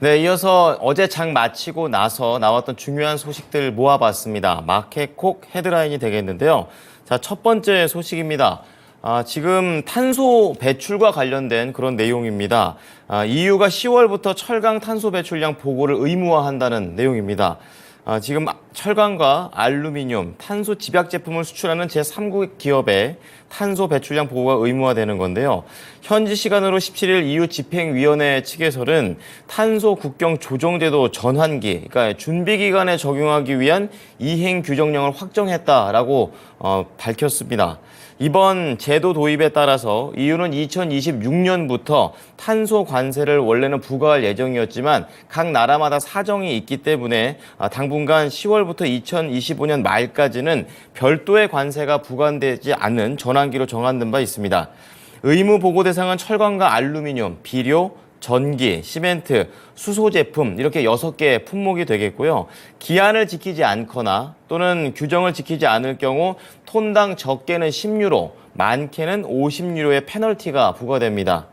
네, 이어서 어제 장 마치고 나서 나왔던 중요한 소식들 모아봤습니다. 마켓콕 헤드라인이 되겠는데요. 자, 첫 번째 소식입니다. 지금 탄소 배출과 관련된 그런 내용입니다. EU가 10월부터 철강 탄소 배출량 보고를 의무화한다는 내용입니다. 지금 철강과 알루미늄, 탄소 집약 제품을 수출하는 제3국 기업의 탄소 배출량 보고가 의무화되는 건데요. 현지 시간으로 17일 EU 집행위원회 측에서는 탄소 국경 조정제도 전환기, 그러니까 준비 기간에 적용하기 위한 이행 규정령을 확정했다라고 밝혔습니다. 이번 제도 도입에 따라서 EU는 2026년부터 탄소 관세를 원래는 부과할 예정이었지만 각 나라마다 사정이 있기 때문에 당분간 10월부터 2025년 말까지는 별도의 관세가 부과되지 않은 전환기로 정한 바 있습니다. 의무 보고 대상은 철강과 알루미늄, 비료, 전기, 시멘트, 수소 제품 이렇게 6개 품목이 되겠고요. 기한을 지키지 않거나 또는 규정을 지키지 않을 경우 톤당 적게는 10유로, 많게는 50유로의 페널티가 부과됩니다.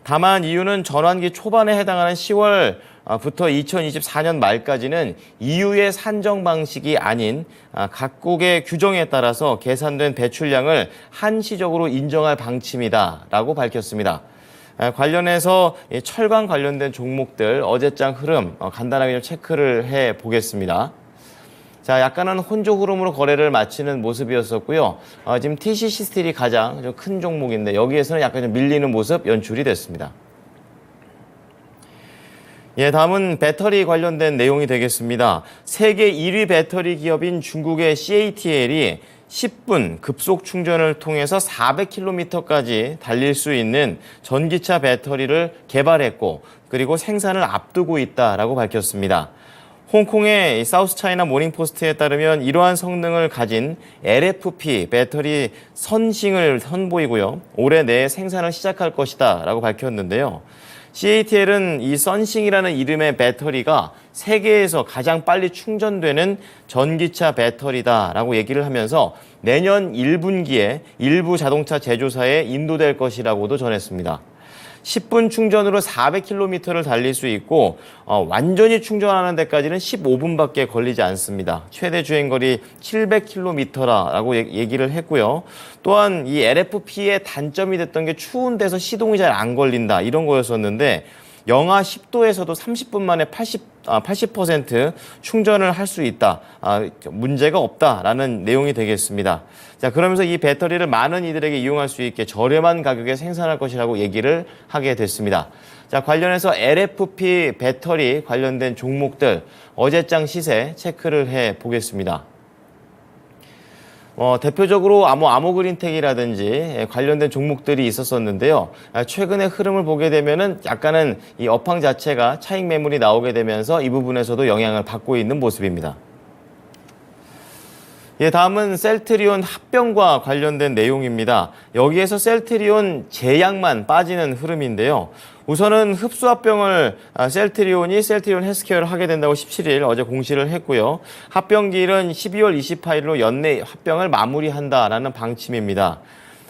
다만 EU는 전환기 초반에 해당하는 10월부터 2024년 말까지는 EU의 산정 방식이 아닌 각국의 규정에 따라서 계산된 배출량을 한시적으로 인정할 방침이다라고 밝혔습니다. 관련해서 철강 관련된 종목들 어제장 흐름 간단하게 좀 체크를 해 보겠습니다. 자, 약간은 혼조 흐름으로 거래를 마치는 모습이었었고요. 지금 TCC 스틸이 가장 좀 큰 종목인데 여기에서는 약간 좀 밀리는 모습 연출이 됐습니다. 예, 다음은 배터리 관련된 내용이 되겠습니다. 세계 1위 배터리 기업인 중국의 CATL이 10분 급속 충전을 통해서 400km까지 달릴 수 있는 전기차 배터리를 개발했고 그리고 생산을 앞두고 있다라고 밝혔습니다. 홍콩의 사우스차이나 모닝포스트에 따르면 이러한 성능을 가진 LFP 배터리 선싱을 선보이고요. 올해 내에 생산을 시작할 것이다라고 밝혔는데요. CATL은 이 선싱이라는 이름의 배터리가 세계에서 가장 빨리 충전되는 전기차 배터리다라고 얘기를 하면서 내년 1분기에 일부 자동차 제조사에 인도될 것이라고도 전했습니다. 10분 충전으로 400km를 달릴 수 있고 완전히 충전하는 데까지는 15분밖에 걸리지 않습니다. 최대 주행거리 700km라고 얘기를 했고요. 또한 이 LFP의 단점이 됐던 게 추운 데서 시동이 잘 안 걸린다 이런 거였었는데 영하 10도에서도 30분 만에 80% 충전을 할 수 있다. 문제가 없다라는 내용이 되겠습니다. 자, 그러면서 이 배터리를 많은 이들에게 이용할 수 있게 저렴한 가격에 생산할 것이라고 얘기를 하게 됐습니다. 자, 관련해서 LFP 배터리 관련된 종목들 어제장 시세 체크를 해 보겠습니다. 대표적으로 아모그린텍이라든지 관련된 종목들이 있었었는데요. 최근의 흐름을 보게 되면은 약간은 이 업황 자체가 차익 매물이 나오게 되면서 이 부분에서도 영향을 받고 있는 모습입니다. 예, 다음은 셀트리온 합병과 관련된 내용입니다. 여기에서 셀트리온 제약만 빠지는 흐름인데요. 우선은 흡수 합병을 셀트리온 헬스케어를 하게 된다고 17일 어제 공시를 했고요. 합병기일은 12월 28일로 연내 합병을 마무리한다라는 방침입니다.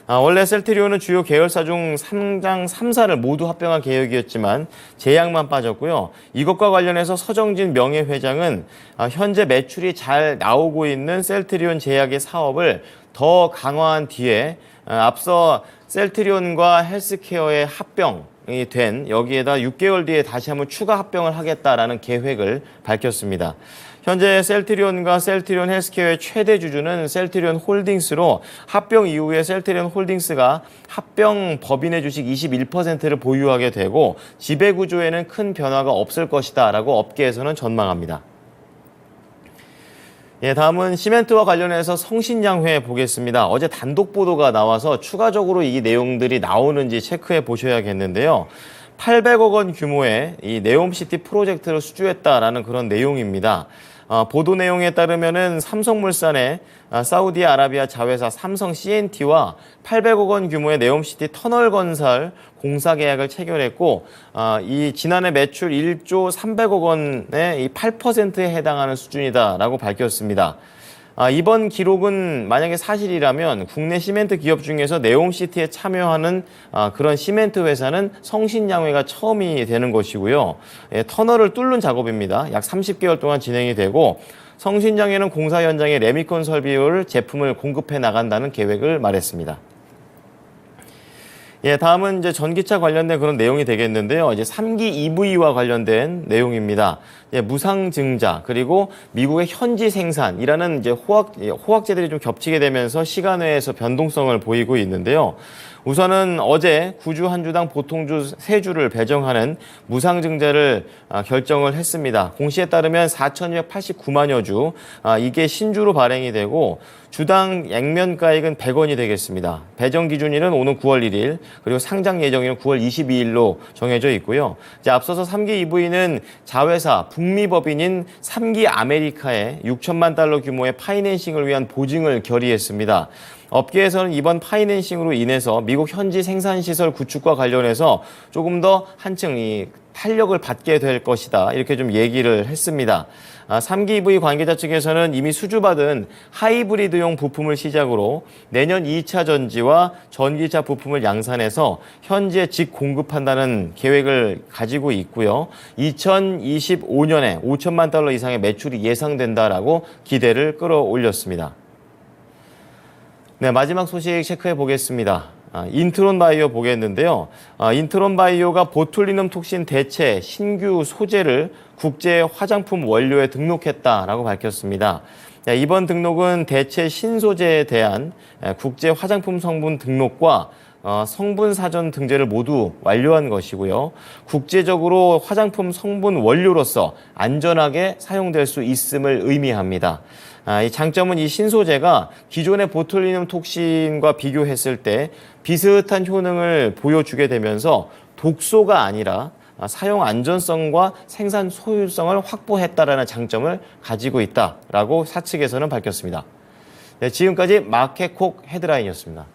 원래 셀트리온은 주요 계열사 중 상장 3사를 모두 합병할 계획이었지만 제약만 빠졌고요. 이것과 관련해서 서정진 명예회장은 현재 매출이 잘 나오고 있는 셀트리온 제약의 사업을 더 강화한 뒤에 앞서 셀트리온과 헬스케어의 합병이 된 여기에다 6개월 뒤에 다시 한번 추가 합병을 하겠다라는 계획을 밝혔습니다. 현재 셀트리온과 셀트리온 헬스케어의 최대 주주는 셀트리온 홀딩스로 합병 이후에 셀트리온 홀딩스가 합병 법인의 주식 21%를 보유하게 되고 지배 구조에는 큰 변화가 없을 것이다라고 업계에서는 전망합니다. 예, 다음은 시멘트와 관련해서 성신양회 보겠습니다. 어제 단독 보도가 나와서 추가적으로 이 내용들이 나오는지 체크해 보셔야겠는데요. 800억 원 규모의 이 네옴시티 프로젝트를 수주했다라는 그런 내용입니다. 보도 내용에 따르면은 삼성물산의 사우디아라비아 자회사 삼성 CNT와 800억 원 규모의 네옴시티 터널 건설 공사 계약을 체결했고, 이 지난해 매출 1조 300억 원의 이 8%에 해당하는 수준이다라고 밝혔습니다. 이번 기록은 만약에 사실이라면 국내 시멘트 기업 중에서 네옴시티에 참여하는 그런 시멘트 회사는 성신양회가 처음이 되는 것이고요. 터널을 뚫는 작업입니다. 약 30개월 동안 진행이 되고 성신양회는 공사 현장에 레미콘 설비를 제품을 공급해 나간다는 계획을 말했습니다. 예, 다음은 이제 전기차 관련된 그런 내용이 되겠는데요. 이제 3기 EV와 관련된 내용입니다. 무상증자 그리고 미국의 현지 생산이라는 이제 호학제들이 좀 겹치게 되면서 시간외에서 변동성을 보이고 있는데요. 우선은 어제 구주 한 주당 보통주 3주를 배정하는 무상증자를 결정을 했습니다. 공시에 따르면 4,289만여 주, 이게 신주로 발행이 되고 주당 액면가액은 100원이 되겠습니다. 배정 기준일은 오는 9월 1일, 그리고 상장 예정일은 9월 22일로 정해져 있고요. 이제 앞서서 3기 EV는 자회사 북미법인인 3기 아메리카에 6천만 달러 규모의 파이낸싱을 위한 보증을 결의했습니다. 업계에서는 이번 파이낸싱으로 인해서 미국 현지 생산시설 구축과 관련해서 조금 더 한층 탄력을 받게 될 것이다. 이렇게 좀 얘기를 했습니다. 3기 EV 관계자 측에서는 이미 수주받은 하이브리드용 부품을 시작으로 내년 2차 전지와 전기차 부품을 양산해서 현지에 직공급한다는 계획을 가지고 있고요. 2025년에 5천만 달러 이상의 매출이 예상된다라고 기대를 끌어올렸습니다. 네, 마지막 소식 체크해 보겠습니다. 인트론 바이오 보겠는데요. 인트론 바이오가 보툴리눔 톡신 대체 신규 소재를 국제 화장품 원료에 등록했다라고 밝혔습니다. 이번 등록은 대체 신소재에 대한 국제 화장품 성분 등록과 성분 사전 등재를 모두 완료한 것이고요. 국제적으로 화장품 성분 원료로서 안전하게 사용될 수 있음을 의미합니다. 이 장점은 이 신소재가 기존의 보툴리눔 톡신과 비교했을 때 비슷한 효능을 보여주게 되면서 독소가 아니라 사용 안전성과 생산 소율성을 확보했다라는 장점을 가지고 있다라고 사측에서는 밝혔습니다. 네, 지금까지 마켓콕 헤드라인이었습니다.